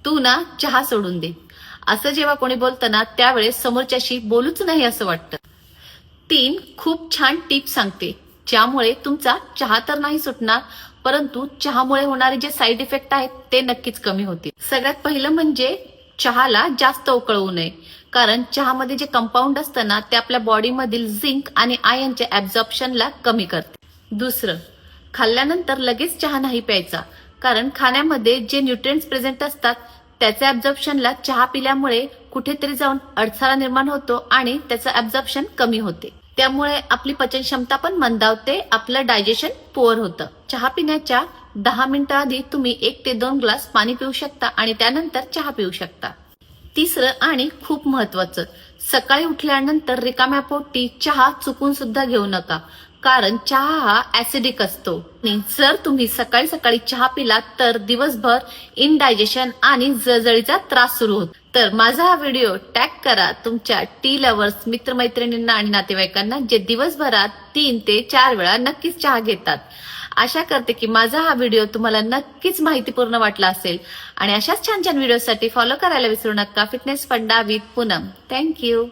तू ना चहा सोडून दे, असं जेव्हा कोणी बोलतं ना त्यावेळेस समोरच्याशी बोलूच नाही असं वाटतं. 3 खूप छान टिप सांगते, ज्यामुळे तुमचा चहा तर नाही सुटणार, परंतु चहामुळे होणारे जे साईड इफेक्ट आहेत ते नक्कीच कमी होतील. सगळ्यात पहिलं म्हणजे चहाला जास्त उकळवू नये, कारण चहामध्ये जे कंपाऊंड असतं ना ते आपल्या बॉडीमधील झिंक आणि आयर्नच्या ऍब्झॉर्प्शनला कमी करते. दुसरं, खाल्ल्यानंतर लगेच चहा नाही प्यायचा, कारण खाण्यामध्ये जे न्यूट्रिएंट्स प्रेझेंट असतात त्याच्या ऍब्झॉर्प्शनला चहा पिल्यामुळे कुठेतरी जाऊन अडथळा निर्माण होतो आणि त्याचं ऍब्झॉर्प्शन कमी होते. त्यामुळे आपली पचन क्षमता पण मंदावते, आपलं डायजेशन पुअर होतं. चहा पिण्याच्या 10 मिनिटं आधी तुम्ही 1 ते 2 ग्लास पाणी पिऊ शकता आणि त्यानंतर चहा पिऊ शकता. तिसरं आणि खूप महत्वाचं, सकाळी उठल्यानंतर रिकाम्या पोटी चहा चुकून सुद्धा घेऊ नका, कारण चहा हा ऍसिडिक असतो. जर तुम्ही सकाळी सकाळी चहा पिलात तर दिवसभर इनडायजेशन आणि जळजळीचा त्रास सुरू होतो. तर माझा हा व्हिडिओ टॅग करा तुमच्या टी लव्हर्स मित्रमैत्रिणींना आणि नातेवाईकांना, जे दिवसभरात 3 ते 4 वेळा नक्कीच चहा घेतात. आशा करते की माझा हा व्हिडिओ तुम्हाला नक्कीच माहितीपूर्ण वाटला असेल आणि अशाच छान छान व्हिडिओसाठी फॉलो करायला विसरू नका. फिटनेस फंडा विथ पूनम. थँक्यू.